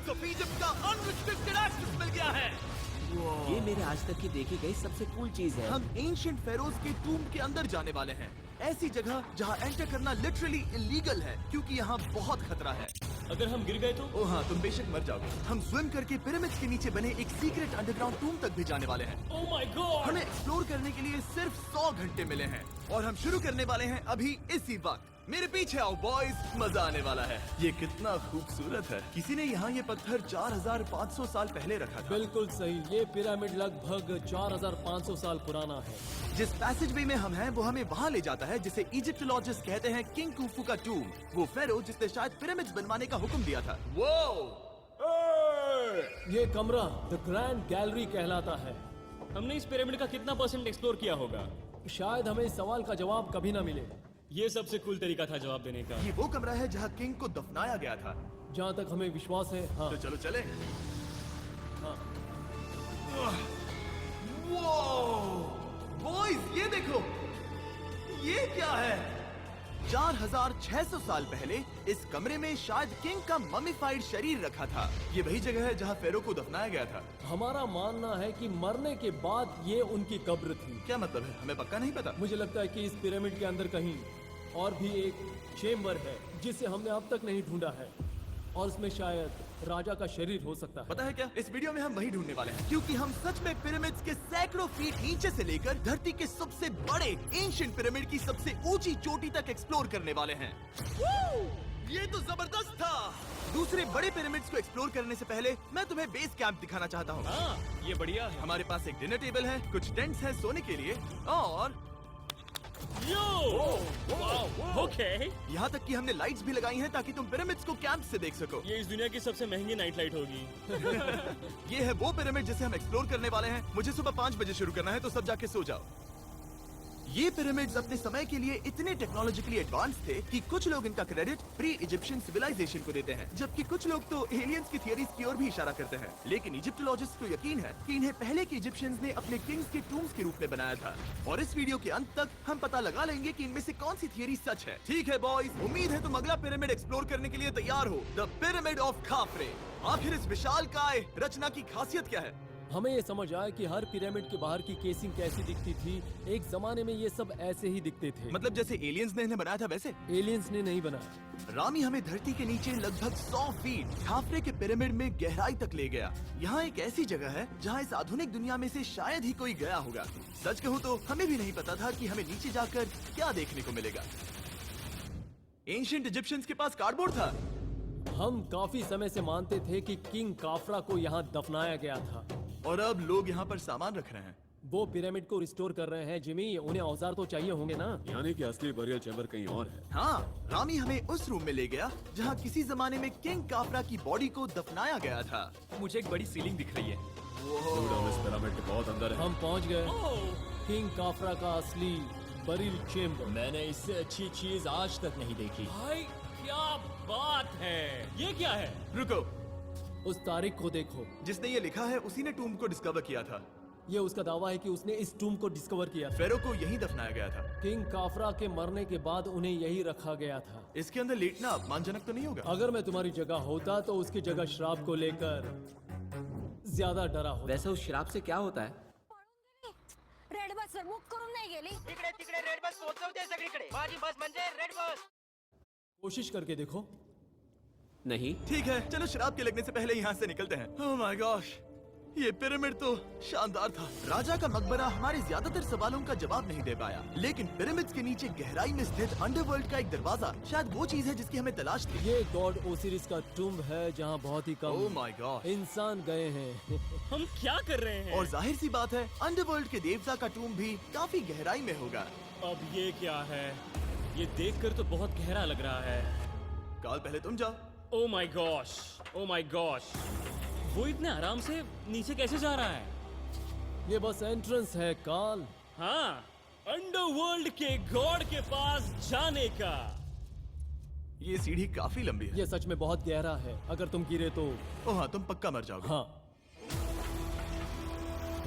Pyramids of Egypt का unrestricted access मिल गया है। ये मेरे आज तक की देखी गई सबसे कूल चीज है। हम एंशिएंट फेरोज के टूम के अंदर जाने वाले हैं, ऐसी जगह जहाँ एंटर करना लिटरली इलीगल है क्योंकि यहाँ बहुत खतरा है। अगर हम गिर गए तो? ओ हाँ, तुम बेशक मर जाओगे। हम स्विम करके पिरामिड्स के नीचे बने एक सीक्रेट अंडरग्राउंड टूम तक भी जाने वाले हैं। Oh my God! हमें एक्सप्लोर करने के लिए सिर्फ 100 घंटे मिले हैं और हम शुरू करने वाले हैं अभी इसी वक्त। मेरे पीछे आओ बॉयज, मजा आने वाला है। ये कितना खूबसूरत है। किसी ने यहाँ ये पत्थर 4500 साल पहले रखा था। बिल्कुल सही, ये पिरामिड लगभग 4500 साल पुराना है। जिस पैसेजवे में हम हैं वो हमें वहाँ ले जाता है जिसे इजिप्टोलॉजिस्ट कहते हैं किंग कुफू का टूम, वो फेरो जिसने शायद पिरामिड्स बनवाने का हुक्म दिया था। वो ये कमरा द ग्रैंड गैलरी कहलाता है। हमने इस पिरामिड का कितना % एक्सप्लोर किया होगा? शायद हमें इस सवाल का जवाब कभी ना मिले। ये सबसे कूल तरीका था जवाब देने का। ये वो कमरा है जहाँ किंग को दफनाया गया था। जहाँ तक हमें विश्वास है। हाँ। तो चलो चले। हाँ। बॉयज ये देखो, ये क्या है? 4600 साल पहले इस कमरे में शायद किंग का ममिफाइड शरीर रखा था। ये वही जगह है जहाँ फेरो को दफनाया गया था। हमारा मानना है कि मरने के बाद ये उनकी कब्र थी। क्या मतलब है? हमें पक्का नहीं पता। मुझे लगता है कि इस पिरामिड के अंदर कहीं और भी एक चेम्बर है जिसे हमने अब तक नहीं ढूंढा है और उसमें शायद राजा का शरीर हो सकता है। पता है क्या, इस वीडियो में हम वही ढूंढने वाले हैं क्योंकि हम सच में पिरामिड्स के सैकड़ों फीट नीचे से लेकर धरती के सबसे बड़े एंशिएंट पिरामिड की सबसे ऊंची चोटी तक एक्सप्लोर करने वाले हैं। ये तो जबरदस्त था। दूसरे बड़े पिरामिड्स को एक्सप्लोर करने से पहले मैं तुम्हें बेस कैंप दिखाना चाहता हूँ। हाँ, ये बढ़िया है। हमारे पास एक डिनर टेबल है, कुछ टेंट्स हैं सोने के लिए और ओके। यहाँ तक कि हमने लाइट्स भी लगाई हैं ताकि तुम पिरामिड्स को कैंप से देख सको। ये इस दुनिया की सबसे महंगी नाइट लाइट होगी। ये है वो पिरामिड जिसे हम एक्सप्लोर करने वाले हैं। मुझे सुबह 5 बजे शुरू करना है तो सब जाके सो जाओ। ये पिरामिड्स अपने समय के लिए इतने टेक्नोलॉजिकली एडवांस थे कि कुछ लोग इनका क्रेडिट प्री इजिप्शियन सिविलाइजेशन को देते हैं, जबकि कुछ लोग तो एलियंस की थियरीज की ओर भी इशारा करते हैं। लेकिन इजिप्टोलॉजिस्ट को यकीन है कि इन्हें पहले के इजिप्शियंस ने अपने किंग्स के टूम्स के रूप में बनाया था। और इस वीडियो के अंत तक हम पता लगा लेंगे कि इनमें से कौन सी थियरी सच है। ठीक है बॉयज, उम्मीद है तुम अगला पिरामिड एक्सप्लोर करने के लिए तैयार हो, द पिरामिड ऑफ खाफरे। आखिर इस विशालकाय रचना की खासियत क्या है? हमें ये समझ आया कि हर पिरामिड के बाहर की केसिंग कैसी दिखती थी। एक जमाने में ये सब ऐसे ही दिखते थे। मतलब जैसे एलियंस ने इन्हें बनाया था वैसे? एलियंस ने नहीं बनाया। रामी हमें धरती के नीचे लगभग 100 फीट खाफरे के पिरामिड में गहराई तक ले गया। यहाँ एक ऐसी जगह है जहाँ इस आधुनिक दुनिया में से शायद ही कोई गया होगा। सच कहूँ तो हमें भी नहीं पता था कि हमें नीचे जाकर क्या देखने को मिलेगा। एंशिएंट इजिप्शियंस के पास कार्डबोर्ड था। हम काफी समय से मानते थे कि किंग काफरा को यहाँ दफनाया गया था और अब लोग यहाँ पर सामान रख रहे हैं। वो पिरामिड को रिस्टोर कर रहे हैं। जिमी, उन्हें औजार तो चाहिए होंगे ना? यानी कि असली बरियल चैम्बर कहीं और है। हाँ, रामी हमें उस रूम में ले गया जहाँ किसी जमाने में किंग काफरा की बॉडी को दफनाया गया था। मुझे एक बड़ी सीलिंग दिख रही है। हम इस पिरामिड के बहुत अंदर है। हम पहुँच गए किंग काफरा का असली बरियल चेम्बर। मैंने इससे अच्छी चीज आज तक नहीं देखी। भाई क्या बात है! ये क्या है? रुको, उस तारीख को देखो। जिसने ये लिखा है उसी ने टूम को डिस्कवर किया था। ये उसका दावा है कि उसने इस टूम को डिस्कवर किया था। फेरो को यहीं दफनाया गया था। किंग काफरा के मरने के बाद उन्हें यही रखा गया था। इसके अंदर लेटना अपमानजनक तो नहीं होगा? अगर मैं तुम्हारी जगह होता तो उसकी जगह श्राप को लेकर ज्यादा डरा होता। वैसे उस शराब से क्या होता है? रेड बस बुक करून नाही गेली. तिकडे तिकडे रेड बस पोहोचवते सगळीकडे. माझी बस म्हणजे रेड बस. कोशिश करके देखो। नहीं। ठीक है, चलो शराब के लगने से पहले यहाँ से निकलते हैं। ओह माय गॉश, ये पिरामिड तो शानदार था। राजा का मकबरा हमारे ज्यादातर सवालों का जवाब नहीं दे पाया, लेकिन पिरामिड्स के नीचे गहराई में स्थित अंडरवर्ल्ड का एक दरवाजा शायद वो चीज है जिसकी हमें तलाश थी। ये गॉड ओसिरिस का टूम्ब है जहाँ बहुत ही कम ओह माय गॉड इंसान गए हैं। हम क्या कर रहे हैं? और जाहिर सी बात है अंडरवर्ल्ड के देवता का टूम्ब भी काफी गहराई में होगा। अब ये क्या है? ये देखकर तो बहुत गहरा लग रहा है। काल पहले तुम जाओ। Oh my gosh, oh my gosh, वो इतने आराम से नीचे कैसे जा रहा है? ये बस एंट्रेंस है काल। हाँ, अंडरवर्ल्ड के गॉड के पास जाने का। ये सीढ़ी काफी लंबी है। ये सच में बहुत गहरा है। अगर तुम गिरे तो ओह हाँ, तुम पक्का मर जाओगे। हाँ।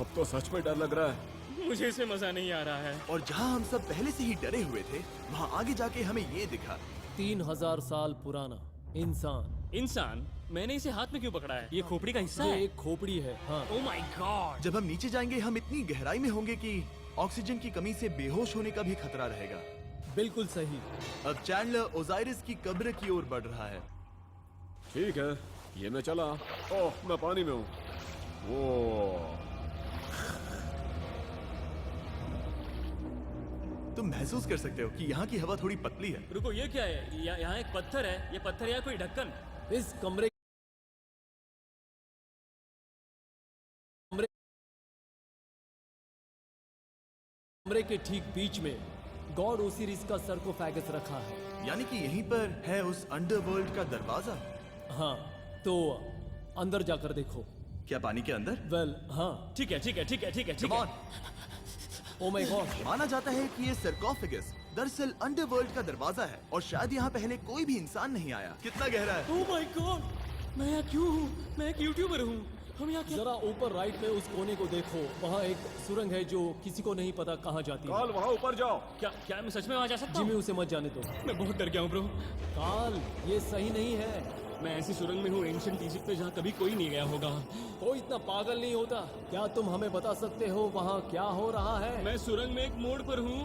अब तो सच में डर लग रहा है। मुझे इसे मजा नहीं आ रहा है। और जहाँ हम सब पहले से ही डरे हुए थे, वहाँ आगे जाके हमें ये दिखा। 3000 साल पुराना इंसान इंसान, मैंने इसे हाथ में क्यों पकड़ा है? ये खोपड़ी का हिस्सा ये है। एक खोपड़ी है। हाँ। Oh my God. जब हम नीचे जाएंगे हम इतनी गहराई में होंगे कि ऑक्सीजन की कमी से बेहोश होने का भी खतरा रहेगा। बिल्कुल सही। अब चैंडलर ओजाइरिस की कब्र की ओर बढ़ रहा है। ठीक है, ये मैं चला। ओह, मैं पानी में हूँ। वो तुम महसूस कर सकते हो कि यहाँ की हवा थोड़ी पतली है। रुको, ये क्या है? यहाँ एक पत्थर है। ये पत्थर या कोई ढक्कन? इस कमरे के ठीक बीच में गॉड ओसिरिस का सर्कोफेगस रखा है। यानी कि यहीं पर है उस अंडरवर्ल्ड का दरवाजा। हाँ, तो अंदर जाकर देखो। क्या पानी के अंदर? वेल, हाँ। ठीक है, ठीक है, ठीक है, ठीक है, ठीक Come है। on। Oh my God. माना जाता है कि ये sarcophagus दरअसल अंडरवर्ल्ड का दरवाजा है और शायद यहाँ पहले कोई भी इंसान नहीं आया। कितना गहरा है? ओह माय गॉड, मैं यहाँ क्यों हूँ? मैं एक यूट्यूबर हूँ। हम यहाँ क्या? जरा ऊपर राइट में उस कोने को देखो, वहाँ एक सुरंग है जो किसी को नहीं पता कहाँ जाती है। काल, वहाँ ऊपर जाओ। क्या मैं सच में वहाँ जा सकता जिमी हूँ? उसे मत जाने दो। मैं बहुत डर गया हूँ ब्रो। काल, ये सही नहीं है। मैं ऐसी सुरंग में हूँ एंशिएंट इजिप्ट में जहाँ कभी कोई नहीं गया होगा। कोई इतना पागल नहीं होता। क्या तुम हमें बता सकते हो वहाँ क्या हो रहा है? मैं सुरंग में एक मोड़ पर हूँ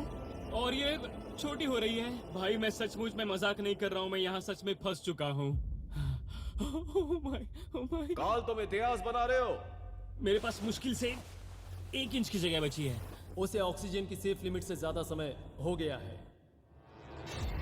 और ये छोटी हो रही है। भाई मैं सचमुच में मजाक नहीं कर रहा हूँ, मैं यहाँ सच में फंस चुका हूँ। Oh my. काल, तुम इतिहास बना रहे हो। मेरे पास मुश्किल से 1 इंच की जगह बची है। उसे ऑक्सीजन की सेफ लिमिट से ज्यादा समय हो गया है।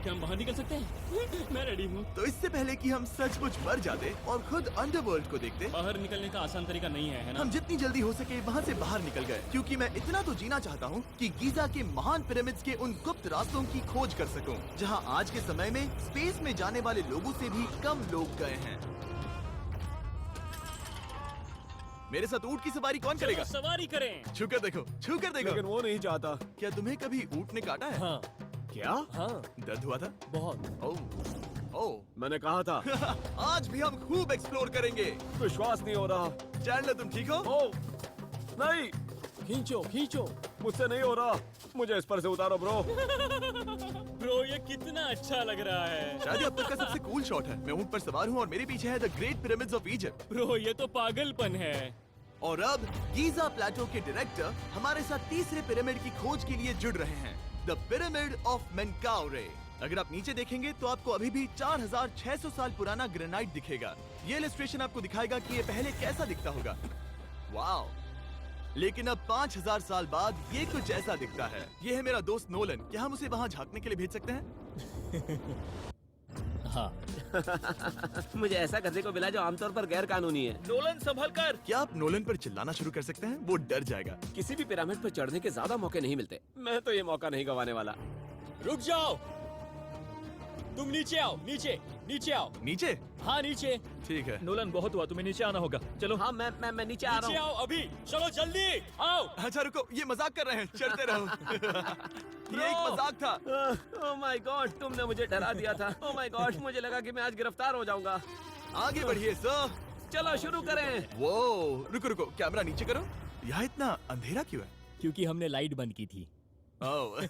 क्या हम बाहर निकल सकते हैं? मैं रेडी हूँ। तो इससे पहले कि हम सचमुच मर जाते और खुद अंडरवर्ल्ड को देखते, बाहर निकलने का आसान तरीका नहीं है ना? हम जितनी जल्दी हो सके वहाँ से बाहर निकल गए, क्योंकि मैं इतना तो जीना चाहता हूँ कि गीजा के महान पिरामिड्स के उन गुप्त रास्तों की खोज कर सकूं, जहाँ आज के समय में स्पेस में जाने वाले लोगों से भी कम लोग गए हैं। मेरे साथ ऊंट की सवारी कौन करेगा? चलो सवारी करें। छूकर देखो, छूकर देखो। लेकिन वो नहीं चाहता। क्या तुम्हें कभी ऊंट ने काटा है? हाँ। क्या? हाँ, दर्द हुआ था? बहुत। ओह, ओह। मैंने कहा था। आज भी हम खूब एक्सप्लोर करेंगे। विश्वास नहीं हो रहा। चैंडलर तुम ठीक हो? ओह, नहीं, खींचो, खींचो। मुझसे नहीं हो रहा। मुझे इस पर से उतारो ब्रो। ब्रो ये कितना अच्छा लग रहा है। शायद ये अब तक का सबसे कूल शॉट है। मैं ऊंट पर सवार हूँ और मेरे पीछे है the great pyramids of Egypt. Bro ये तो पागलपन है। और अब गीजा प्लेटो के डायरेक्टर हमारे साथ तीसरे पिरामिड की खोज के लिए जुड़ रहे हैं, द पिरामिड ऑफ मेनकाउरे। अगर आप नीचे देखेंगे तो आपको अभी भी 4600 साल पुराना ग्रेनाइट दिखेगा। ये इलस्ट्रेशन आपको दिखाएगा कि ये पहले कैसा दिखता होगा। वाओ! लेकिन अब 5000 साल बाद ये कुछ ऐसा दिखता है। ये है मेरा दोस्त नोलन। क्या हम उसे वहाँ झांकने के लिए भेज सकते हैं? हाँ। मुझे ऐसा करने को मिला जो आमतौर पर गैर कानूनी है। नोलन संभल कर। क्या आप नोलन पर चिल्लाना शुरू कर सकते हैं? वो डर जाएगा। किसी भी पिरामिड पर चढ़ने के ज्यादा मौके नहीं मिलते। मैं तो ये मौका नहीं गंवाने वाला। रुक जाओ, तुम नीचे आओ। नीचे नीचे आओ। नीचे? हाँ नीचे। ठीक है। नोलन बहुत हुआ, तुम्हें नीचे आना होगा। चलो हाँ, मैं नीचे आ नीचे रहा हूँ। आओ अभी। चलो जल्दी आओ। अच्छा रुको, ये मजाक कर रहे हैं, चढ़ते रहो। ये एक मजाक था। ओह माय गॉड, तुमने मुझे डरा दिया था। ओह माय गॉड, मुझे लगा कि मैं आज गिरफ्तार हो जाऊंगा। आगे बढ़िए सर। चलो शुरू करें। वो रुको रुको, कैमरा नीचे करो। यहाँ इतना अंधेरा क्यों है? क्योंकि हमने लाइट बंद की थी। ओह,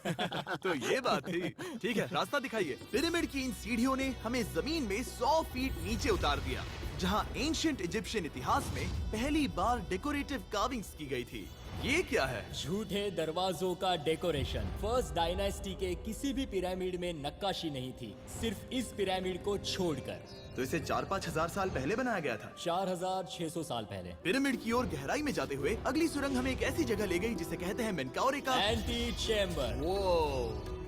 तो ये बात थी। ठीक है, रास्ता दिखाइए। पिरामिड की इन सीढ़ियों ने हमें जमीन में 100 फीट नीचे उतार दिया, जहाँ एंशिएंट इजिप्शियन इतिहास में पहली बार डेकोरेटिव कार्विंग्स की गई थी। ये क्या है? झूठे दरवाजों का डेकोरेशन। फर्स्ट डायनास्टी के किसी भी पिरामिड में नक्काशी नहीं थी, सिर्फ इस पिरामिड को छोड़कर। तो इसे 4-5 हजार साल पहले बनाया गया था। 4600 साल पहले। पिरामिड की ओर गहराई में जाते हुए अगली सुरंग हमें एक ऐसी जगह ले गई जिसे कहते हैं मेनकाउरे का एंटी चेम्बर। वो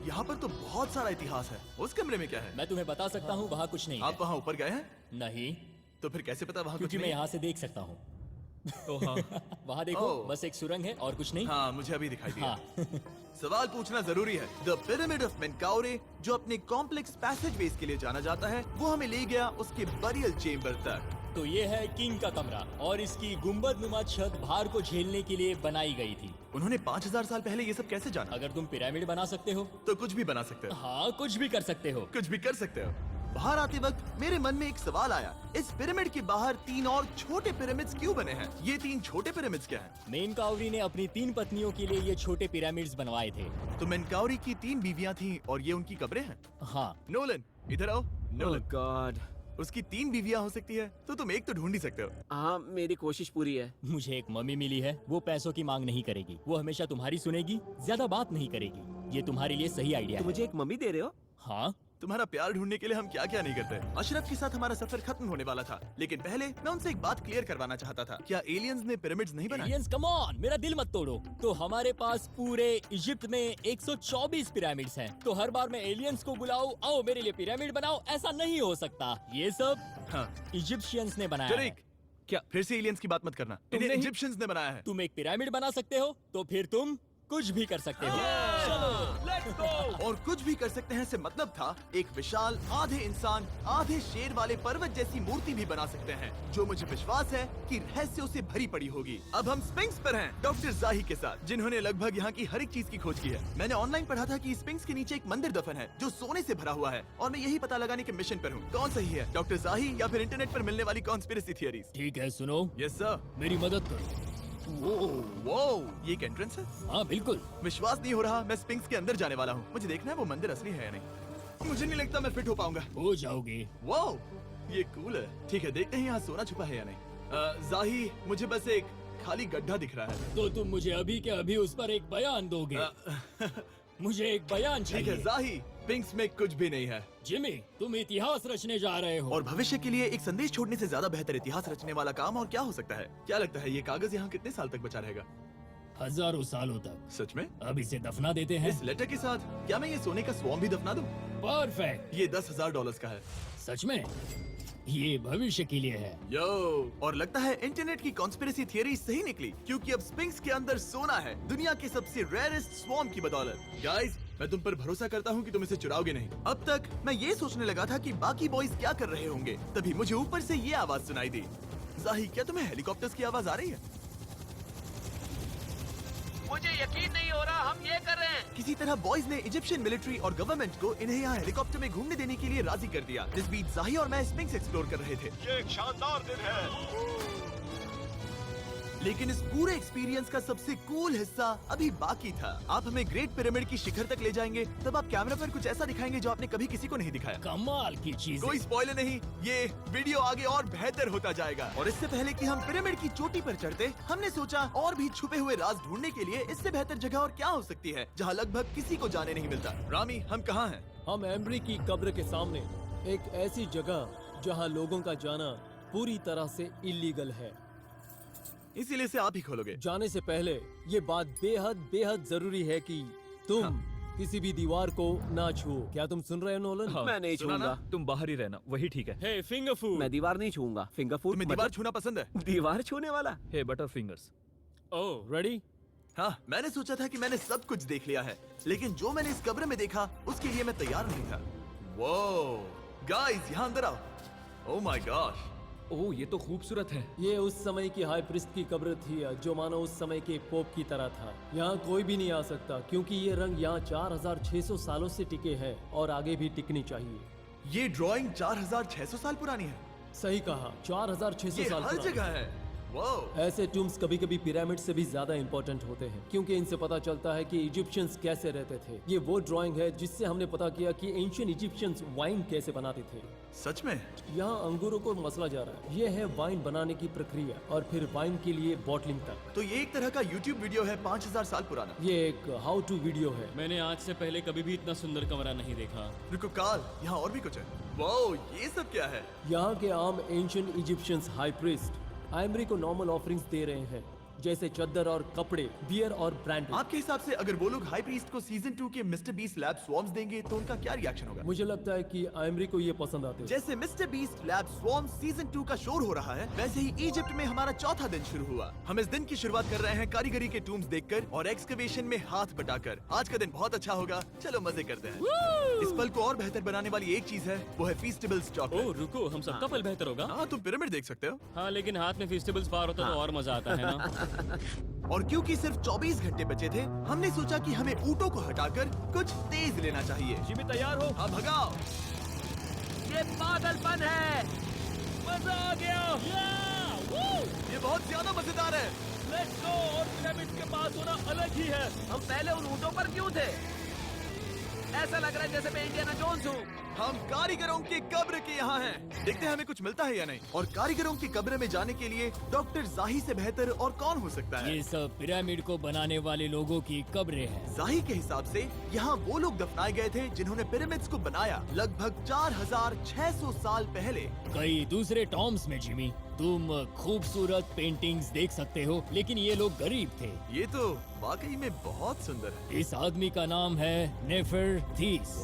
यहाँ पर तो बहुत सारा इतिहास है। उस कमरे में क्या है? मैं तुम्हें बता सकता हूँ वहाँ कुछ नहीं आप है। वहाँ ऊपर गए हैं? नहीं, तो फिर कैसे पता वहाँ कुछ क्योंकि मैं नहीं? यहाँ से देख सकता हूँ। वहाँ देखो, ओह। बस एक सुरंग है और कुछ नहीं। हाँ, मुझे अभी दिखाई दिया। हाँ। सवाल पूछना जरूरी है। द पिरामिड ऑफ मेनकाउरे, जो अपने कॉम्प्लेक्स पैसेजवेज के लिए जाना जाता है, वो हमें ले गया उसके बरियल चेम्बर तक। तो ये है किंग का कमरा और इसकी गुंबदनुमा छत भार को झेलने के लिए बनाई गई थी। उन्होंने 5000 साल पहले ये सब कैसे जाना? अगर तुम पिरामिड बना सकते हो तो कुछ भी बना सकते हो। हाँ कुछ भी कर सकते हो। कुछ भी कर सकते हो। बाहर आते वक्त मेरे मन में एक सवाल आया, इस पिरामिड के बाहर 3 और छोटे पिरामिड्स क्यों बने हैं? ये 3 छोटे पिरामिड्स क्या हैं? मेनकाउरी ने अपनी 3 पत्नियों के लिए ये छोटे पिरामिड्स बनवाए थे। तो मेनकाउरी की 3 बीवियां थीं और ये उनकी कब्रें हैं। हाँ। नोलन, इधर आओ। ओह नोलन, गॉड। उसकी 3 बीवियां हो सकती है, तो तुम एक तो ढूंढ ही सकते हो। हाँ, मेरी कोशिश पूरी है। मुझे एक मम्मी मिली है, वो पैसों की मांग नहीं करेगी, वो हमेशा तुम्हारी सुनेगी, ज्यादा बात नहीं करेगी। ये तुम्हारे लिए सही आइडिया तो है। मुझे एक मम्मी दे रहे हो? हाँ, तुम्हारा प्यार ढूंढने के लिए हम क्या क्या नहीं करते। अशरफ के साथ हमारा सफर खत्म होने वाला था, लेकिन पहले मैं उनसे एक बात क्लियर करवाना चाहता था। क्या एलियंस ने पिरामिड्स नहीं बनाए? एलियंस कम ऑन, मेरा दिल मत तोड़ो। तो हमारे पास पूरे इजिप्ट में 124 पिरामिड्स हैं। तो हर बार मैं एलियंस को बुलाऊं, आओ मेरे लिए पिरामिड बनाओ, ऐसा नहीं हो सकता। ये सब हाँ, इजिप्शियंस ने बनाया है। जरीक, क्या फिर से एलियंस की बात मत करना। तुमने इन्हें ही- इजिप्शियंस ने बनाया है। तुम एक पिरामिड बना सकते हो, तो फिर तुम कुछ भी कर सकते हो। चलो लेट्स गो। और कुछ भी कर सकते हैं से मतलब था एक विशाल आधे इंसान आधे शेर वाले पर्वत जैसी मूर्ति भी बना सकते हैं, जो मुझे विश्वास है कि रहस्यों से भरी पड़ी होगी। अब हम स्पिंक्स पर हैं, डॉक्टर जाही के साथ, जिन्होंने लगभग यहाँ की हर एक चीज की खोज की है। मैंने ऑनलाइन पढ़ा था कि स्पिंक्स के नीचे एक मंदिर दफन है जो सोने से भरा हुआ है, और मैं यही पता लगाने के मिशन पर हूँ। कौन सही है, डॉक्टर जाही या फिर इंटरनेट पर मिलने वाली कॉन्स्पिरेसी थियरीज? ठीक है, सुनो, यस सर। मेरी मदद करो। वो ये एक एंट्रेंस है? हाँ बिल्कुल। विश्वास नहीं हो रहा, मैं स्पिंक्स के अंदर जाने वाला हूँ। मुझे देखना है वो मंदिर असली है या नहीं। मुझे नहीं लगता मैं फिट हो पाऊंगा। हो जाओगे। वाओ, ये कूल है। ठीक है, देखते हैं यहाँ सोना छुपा है या नहीं। जाही, मुझे बस एक खाली गड्ढा दिख रहा है। तो तुम मुझे अभी के अभी उस पर एक बयान दोगे? मुझे एक बयान ठीक है चाहिए। जाही, स्पिंक्स में कुछ भी नहीं है। जिमी, तुम इतिहास रचने जा रहे हो। और भविष्य के लिए एक संदेश छोड़ने से ज्यादा बेहतर इतिहास रचने वाला काम और क्या हो सकता है? क्या लगता है ये कागज यहाँ कितने साल तक बचा रहेगा? हजारों सालों तक। सच में? अब इसे दफना देते हैं। इस लेटर के साथ क्या मैं ये सोने का स्वॉर्म भी दफना दूं? परफेक्ट। ये $10,000 का है। सच में? ये भविष्य के लिए है। यो, और लगता है इंटरनेट की कॉन्स्पिरेसी थियरी सही निकली, क्योंकि अब स्पिंक्स के अंदर सोना है, दुनिया के सबसे रेयरेस्ट स्वॉर्म की बदौलत। गाइस, मैं तुम पर भरोसा करता हूँ कि तुम इसे चुराओगे नहीं। अब तक मैं ये सोचने लगा था कि बाकी बॉयज क्या कर रहे होंगे, तभी मुझे ऊपर से ये आवाज सुनाई दी। जाही, क्या तुम्हें हेलीकॉप्टर्स की आवाज आ रही है? मुझे यकीन नहीं हो रहा हम ये कर रहे हैं। किसी तरह बॉयज ने इजिप्शियन मिलिट्री और गवर्नमेंट को इन्हें यहाँ हेलीकॉप्टर में घूमने देने के लिए राजी कर दिया। इस बीच जाही और मैं स्पिंक्स एक्सप्लोर कर रहे थे। ये एक शानदार दिन है। लेकिन इस पूरे एक्सपीरियंस का सबसे कूल हिस्सा अभी बाकी था। आप हमें ग्रेट पिरामिड की शिखर तक ले जाएंगे, तब आप कैमरा पर कुछ ऐसा दिखाएंगे जो आपने कभी किसी को नहीं दिखाया। कमाल की चीज। कोई स्पॉइलर नहीं, ये वीडियो आगे और बेहतर होता जाएगा। और इससे पहले कि हम पिरामिड की चोटी पर चढ़ते, हमने सोचा और भी छुपे हुए राज ढूंढने के लिए इससे बेहतर जगह और क्या हो सकती है, जहाँ लगभग किसी को जाने नहीं मिलता। रामी, हम कहाँ हैं? हम एम्ब्री की कब्र के सामने, एक ऐसी जगह जहां लोगों का जाना पूरी तरह से इलीगल है। इसीलिए से आप ही खोलोगे। जाने से पहले ये बात बेहद बेहद जरूरी है कि तुम किसी भी दीवार को ना छुओ। क्या तुम सुन रहे हो नोलन? मैं नहीं सुना ना? छूऊंगा। तुम बाहर ही रहना, वही ठीक है। हे फिंगर फूड। मैं दीवार नहीं छूऊंगा। फिंगर फूड तुम्हें दीवार छूना पसंद है? दीवार छूने वाला? हे बटर फिंगर्स। ओह, रेडी? हाँ, मैंने सोचा था कि मैंने सब कुछ देख लिया है, लेकिन जो मैंने इस कब्र में देखा उसके लिए मैं तैयार नहीं था। वो गाइस, यहाँ अंदर आओ। ओह माय गॉश, ओह ये तो खूबसूरत है। ये उस समय की हाई प्रिस्ट की कब्र थी, जो मानो उस समय के पोप की तरह था। यहाँ कोई भी नहीं आ सकता क्योंकि ये रंग यहाँ 4600 सालों से टिके हैं और आगे भी टिकनी चाहिए। ये ड्राइंग 4600 साल पुरानी है। सही कहा, 4600 ये साल हर पुरानी। जगह है। वाओ, ऐसे टूम्स कभी कभी पिरामिड से भी ज्यादा इंपॉर्टेंट होते हैं, क्योंकि इनसे पता चलता है कि इजिप्शियंस कैसे रहते थे। ये वो ड्राइंग है जिससे हमने पता किया कि एंशियंट इजिप्शियंस वाइन कैसे बनाते थे। सच में? यहाँ अंगूरों को मसला जा रहा है। ये है वाइन बनाने की प्रक्रिया और फिर वाइन के लिए बॉटलिंग तक। तो ये एक तरह का YouTube वीडियो है 5000 साल पुराना। ये एक हाउ टू वीडियो है। मैंने आज से पहले कभी भी इतना सुंदर कमरा नहीं देखा। रुको काल, यहाँ और भी कुछ है। वाओ, ये सब क्या है? यहाँ के आम एंशियंट इजिप्शियंस हाई प्रीस्ट आइमरी को नॉर्मल ऑफरिंग्स दे रहे हैं, जैसे चद्दर और कपड़े, बियर और ब्रांड। आपके हिसाब से अगर वो लोग हाई प्रीस्ट को सीजन 2 के मिस्टर बीस्ट लैब स्वॉर्म्स देंगे तो उनका क्या रिएक्शन होगा? मुझे लगता है कि आइमरी को ये पसंद आते हैं। जैसे मिस्टर बीस्ट लैब स्वॉर्म्स सीजन 2 का शोर हो रहा है, वैसे ही इजिप्ट में हमारा चौथा दिन शुरू हुआ। हम इस दिन की शुरुआत कर रहे हैं कारीगरी के टूम्स देखकर और एक्सकवेशन में हाथ बटाकर। आज का दिन बहुत अच्छा होगा, चलो मजे करते हैं। इस पल को और बेहतर बनाने वाली एक चीज है, वो है फीस्टेबल्स चॉकलेट। ओह रुको, हम सबका पल बेहतर होगा। हाँ, तुम पिरामिड देख सकते हो। हाँ लेकिन हाथ में फेस्टिवल्स बार होता तो और मजा आता है ना। और क्योंकि सिर्फ 24 घंटे बचे थे, हमने सोचा कि हमें ऊँटों को हटाकर कुछ तेज लेना चाहिए। जिमी तैयार हो? हाँ, भगाओ। ये पागलपन है। मजा आ गया। ये बहुत ज्यादा मजेदार है। Let's go. और पिरामिड के पास होना अलग ही है। हम पहले उन ऊँटों पर क्यों थे? ऐसा लग रहा है जैसे मैं इंडियाना जोन्स हूँ। हम कारीगरों की कब्र के यहाँ हैं। देखते हैं हमें कुछ मिलता है या नहीं। और कारीगरों की कब्र में जाने के लिए डॉक्टर जाही से बेहतर और कौन हो सकता है। ये सब पिरामिड को बनाने वाले लोगों की कब्रें हैं। जाही के हिसाब से यहाँ वो लोग दफनाए गए थे जिन्होंने पिरामिड्स को बनाया लगभग 4600 साल पहले। कई दूसरे टॉम्स में जिमी, तुम खूबसूरत पेंटिंग्स देख सकते हो, लेकिन ये लोग गरीब थे। ये तो वाकई में बहुत सुंदर है। इस आदमी का नाम है नेफरथीस।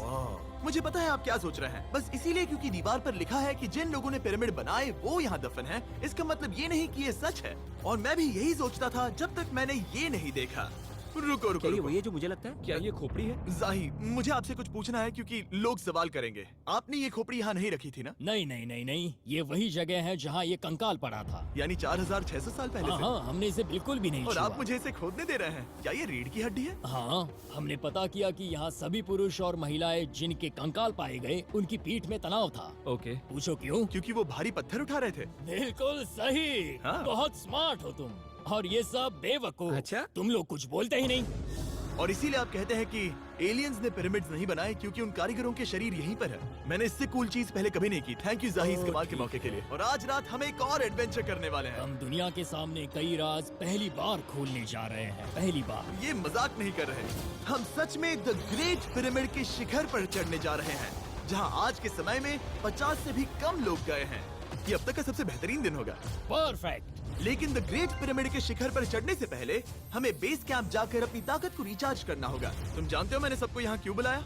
मुझे पता है आप क्या सोच रहे हैं, बस इसीलिए क्योंकि दीवार पर लिखा है कि जिन लोगों ने पिरामिड बनाए वो यहाँ दफन हैं, इसका मतलब ये नहीं कि ये सच है। और मैं भी यही सोचता था जब तक मैंने ये नहीं देखा। रुको रुको क्या ये रुको। वही है जो मुझे लगता है? क्या ये खोपड़ी है? जाही, मुझे आपसे कुछ पूछना है क्योंकि लोग सवाल करेंगे। आपने ये खोपड़ी यहाँ नहीं रखी थी ना? नहीं नहीं नहीं नहीं, ये वही जगह है जहाँ ये कंकाल पड़ा था। यानी 4600 साल पहले हाँ से? हाँ, हमने इसे बिल्कुल भी नहीं और छुआ। आप मुझे इसे खोदने दे रहे हैं? क्या ये रीढ़ की हड्डी है? हाँ, हमने पता किया कि यहाँ सभी पुरुष और महिलाएं जिनके कंकाल पाए गए, उनकी पीठ में तनाव था। ओके। पूछो क्यों? क्योंकि वो भारी पत्थर उठा रहे थे। बिल्कुल सही। हाँ। बहुत स्मार्ट हो तुम। और ये सब बेवकूफ। अच्छा? तुम लोग कुछ बोलते ही नहीं। और इसीलिए आप कहते हैं कि एलियंस ने पिरामिड्स नहीं बनाए क्योंकि उन कारीगरों के शरीर यहीं पर है। मैंने इससे कूल चीज पहले कभी नहीं की। थैंक यू जाही इस कमाल के मौके के लिए। और आज रात हम एक और एडवेंचर करने वाले हैं। हम दुनिया के सामने कई राज पहली बार खोलने जा रहे हैं। पहली बार। ये मजाक नहीं कर रहे। हम सच में द ग्रेट पिरामिड के शिखर पर चढ़ने जा रहे हैं, जहां आज के समय में 50 से भी कम लोग गए हैं। ये अब तक का सबसे बेहतरीन दिन होगा। परफेक्ट। लेकिन द ग्रेट पिरामिड के शिखर पर चढ़ने से पहले हमें बेस कैंप जाकर अपनी ताकत को रिचार्ज करना होगा। तुम जानते हो मैंने सबको यहाँ क्यों बुलाया?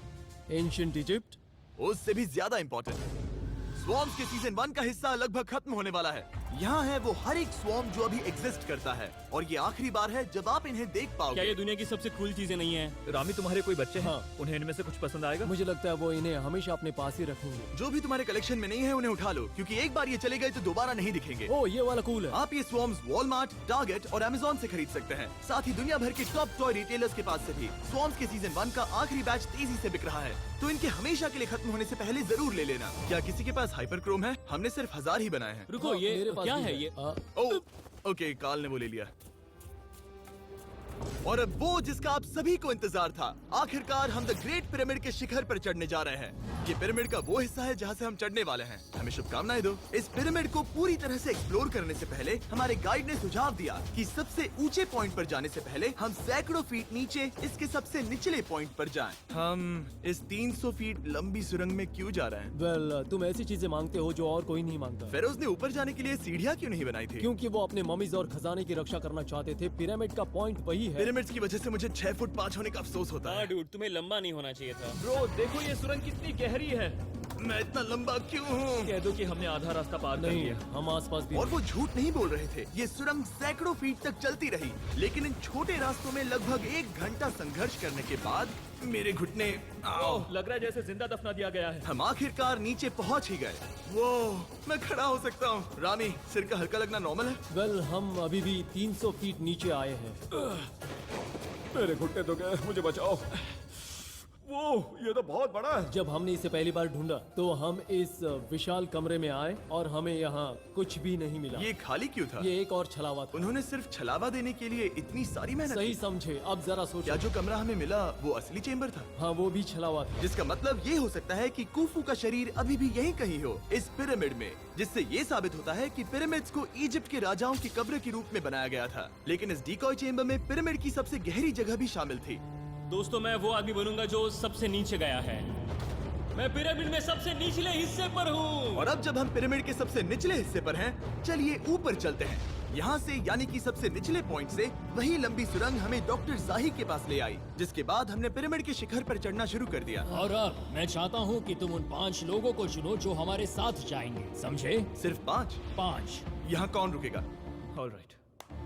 Ancient Egypt. उससे भी ज्यादा इम्पोर्टेंट, स्वॉर्म्स के सीजन 1 का हिस्सा लगभग खत्म होने वाला है। यहाँ है वो हर एक स्वॉर्म जो अभी एग्जिस्ट करता है, और ये आखिरी बार है जब आप इन्हें देख क्या पाओगे। ये दुनिया की सबसे कूल चीजें नहीं है? रामी, तुम्हारे कोई बच्चे हैं? हाँ। उन्हें इनमें से कुछ पसंद आएगा? मुझे लगता है वो इन्हें हमेशा अपने पास ही रखेंगे। जो भी तुम्हारे कलेक्शन में नहीं है उन्हें उठा लो, क्योंकि एक बार ये चले गए तो दोबारा नहीं दिखेंगे। ओ, ये वाला कूल है। आप ये स्वॉर्म्स वॉलमार्ट, टारगेट और अमेज़न से खरीद सकते हैं। साथ ही दुनिया भर के टॉप टॉय रिटेलर्स के पास से भी। स्वॉर्म्स के सीजन 1 का आखिरी बैच तेजी से बिक रहा है, तो इनके हमेशा के लिए खत्म होने से पहले जरूर ले लेना। क्या किसी के पास हाइपर क्रोम है? हमने सिर्फ 1000 ही बनाए हैं। रुको, हाँ, ये मेरे पास क्या भी है ये? ओके, काल ने वो ले लिया। और अब वो जिसका आप सभी को इंतजार था, आखिरकार हम द ग्रेट पिरामिड के शिखर पर चढ़ने जा रहे हैं। ये पिरामिड का वो हिस्सा है जहाँ से हम चढ़ने वाले हैं। हमें शुभकामनाएं दो। इस पिरामिड को पूरी तरह से एक्सप्लोर करने से पहले हमारे गाइड ने सुझाव दिया कि सबसे ऊंचे पॉइंट पर जाने से पहले हम सैकड़ों फीट नीचे इसके सबसे निचले पॉइंट पर जाएं। हम इस 300 फीट लंबी सुरंग में क्यों जा रहे हैं? वेल, तुम ऐसी चीजें मांगते हो जो और कोई नहीं मांगता। फेरोज ने ऊपर जाने के लिए सीढ़ियाँ क्यों नहीं बनाई थी? क्योंकि वो अपने ममीज और खजाने की रक्षा करना चाहते थे। पिरामिड का पॉइंट वही है। पिरामिड्स की वजह से मुझे 6 फुट 5 होने का अफसोस होता हाँ है। डूड, तुम्हें लंबा नहीं होना चाहिए था। ब्रो, देखो ये सुरंग कितनी गहरी है। मैं इतना लंबा क्यों हूँ? कह दो कि हमने आधा रास्ता पार कर नहीं, लिया। हम आसपास भी और वो झूठ नहीं बोल रहे थे। ये सुरंग सैकड़ों फीट तक चलती रही, लेकिन इन छोटे रास्तों में लगभग 1 घंटा संघर्ष करने के बाद मेरे घुटने ओह, लग रहा है जैसे जिंदा दफना दिया गया है। हम आखिरकार नीचे पहुंच ही गए। वो मैं खड़ा हो सकता हूँ। रामी, सिर का हल्का लगना नॉर्मल है? वेल, हम अभी भी 300 फीट नीचे आए हैं। मेरे घुटने तो गए, मुझे बचाओ। वो ये तो बहुत बड़ा है। जब हमने इसे पहली बार ढूंढा तो हम इस विशाल कमरे में आए और हमें यहाँ कुछ भी नहीं मिला। ये खाली क्यों था? ये एक और छलावा था। उन्होंने सिर्फ छलावा देने के लिए इतनी सारी मेहनत सही की। समझे। अब जरा सोचो। क्या जो कमरा हमें मिला वो असली चेम्बर था? हाँ, वो भी छलावा था। जिसका मतलब ये हो सकता है कि कुफू का शरीर अभी भी यहीं कहीं हो, इस पिरामिड में, जिससे ये साबित होता है कि पिरामिड्स को इजिप्ट के राजाओं की कब्र के रूप में बनाया गया था। लेकिन इस डिकॉय चेम्बर में पिरामिड की सबसे गहरी जगह भी शामिल थी। दोस्तों, मैं वो आदमी बनूंगा जो सबसे नीचे गया है। मैं पिरामिड में सबसे निचले हिस्से पर हूँ। और अब जब हम पिरामिड के सबसे निचले हिस्से पर हैं, चलिए ऊपर चलते हैं। यहाँ से, यानी कि सबसे निचले पॉइंट से, वही लंबी सुरंग हमें डॉक्टर जाही के पास ले आई, जिसके बाद हमने पिरामिड के शिखर पर चढ़ना शुरू कर दिया। और अब मैं चाहता हूँ कि तुम उन 5 लोगों को चुनो जो हमारे साथ जाएंगे, समझे? सिर्फ 5? 5। यहाँ कौन रुकेगा? Alright.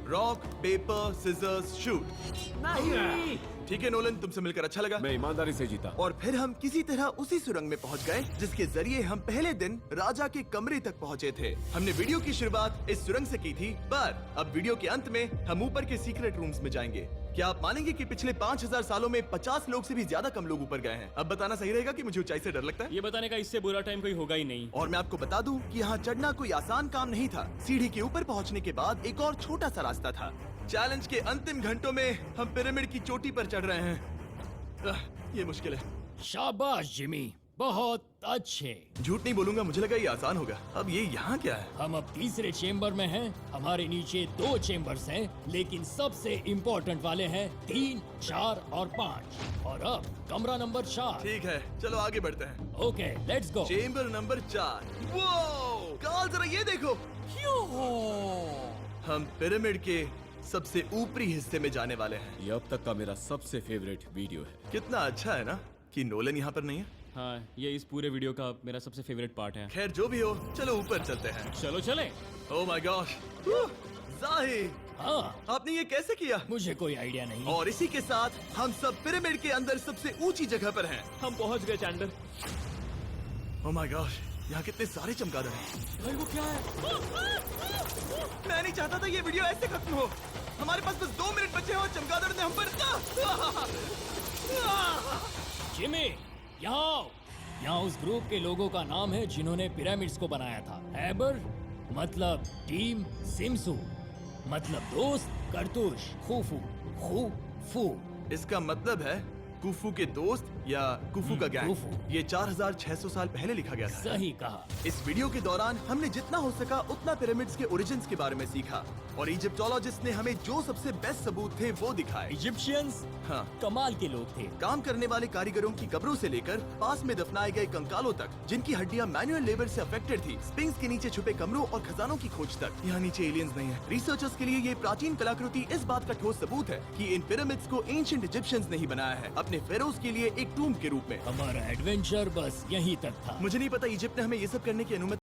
Rock, paper, scissors, shoot. नहीं। ठीक है नोलन, तुमसे मिलकर अच्छा लगा। मैं ईमानदारी से जीता। और फिर हम किसी तरह उसी सुरंग में पहुंच गए जिसके जरिए हम पहले दिन राजा के कमरे तक पहुंचे थे। हमने वीडियो की शुरुआत इस सुरंग से की थी, पर अब वीडियो के अंत में हम ऊपर के सीक्रेट रूम्स में जाएंगे। क्या आप मानेंगे कि पिछले 5000 सालों में 50 लोग से भी ज्यादा कम लोग ऊपर गए हैं? अब बताना सही रहेगा कि मुझे ऊंचाई से डर लगता है। ये बताने का इससे बुरा टाइम कोई होगा ही नहीं। और मैं आपको बता दूं कि यहाँ चढ़ना कोई आसान काम नहीं था। सीढ़ी के ऊपर पहुँचने के बाद एक और छोटा सा रास्ता था। चैलेंज के अंतिम घंटों में हम पिरामिड की चोटी पर चढ़ रहे हैं। ये मुश्किल है। शाबाश जिमी, बहुत अच्छे। झूठ नहीं बोलूंगा, मुझे लगा ये आसान होगा। अब ये यहाँ क्या है? हम अब तीसरे चेम्बर में हैं। हमारे नीचे 2 चेम्बर्स हैं, लेकिन सबसे इम्पोर्टेंट वाले हैं 3, 4 और 5। और अब कमरा नंबर 4। ठीक है, चलो आगे बढ़ते हैं। Okay, let's go. Chamber number 4। वो कार्ल, जरा ये देखो। हम पिरामिड के सबसे ऊपरी हिस्से में जाने वाले हैं। ये अब तक का मेरा सबसे फेवरेट वीडियो है। कितना अच्छा है ना कि नोलन यहाँ पर नहीं है। हाँ, ये इस पूरे वीडियो का मेरा सबसे फेवरेट पार्ट है। खैर जो भी हो, चलो ऊपर चलते हैं। चलो चले। ओह माय गॉश, जाहिर, हाँ, आपने ये कैसे किया? मुझे कोई आइडिया नहीं। और इसी के साथ हम सब पिरामिड के अंदर सबसे ऊंची जगह पर हैं। हम पहुंच गए चैंडलर। ओह माय गॉश, यहाँ कितने सारे चमगादड़ हैं। भाई वो क्या है? मैं नहीं चाहता था ये वीडियो ऐसे खत्म हो। हमारे पास बस 2 मिनट बचे हैं और चमगादड़ ने हम पर जिमी, यहाँ आओ। यहाँ उस ग्रुप के लोगों का नाम है जिन्होंने पिरामिड्स को बनाया था। एबर मतलब टीम, सिमसू मतलब दोस्त, करतुश, खुफू, खुफू। इसका मतलब है कुफू के दोस्त या कुफू का गैंग। कुफू। ये 4600 साल पहले लिखा गया था। सही कहा। इस वीडियो के दौरान हमने जितना हो सका उतना पिरामिड्स के ओरिजिन्स के बारे में सीखा और इजिप्टोलॉजिस्ट ने हमें जो सबसे बेस्ट सबूत थे वो दिखाए। इजिप्शियंस हाँ, कमाल के लोग थे। काम करने वाले कारीगरों की कब्रों से लेकर पास में दफनाए गए कंकालों तक, जिनकी हड्डियां मैनुअल लेबर से अफेक्टेड थी, स्पिंक्स के नीचे छुपे कमरों और खजानों की खोज तक। यहाँ नीचे एलियंस नहीं है। रिसर्चर्स के लिए ये प्राचीन कलाकृति इस बात का ठोस सबूत है कि इन पिरामिड्स को एंशिएंट इजिप्शियंस ने ही बनाया है, अपने फेरोज के लिए एक टूम्ब के रूप में। हमारा एडवेंचर बस यहीं तक था। मुझे नहीं पता इजिप्ट ने हमें ये सब करने की अनुमति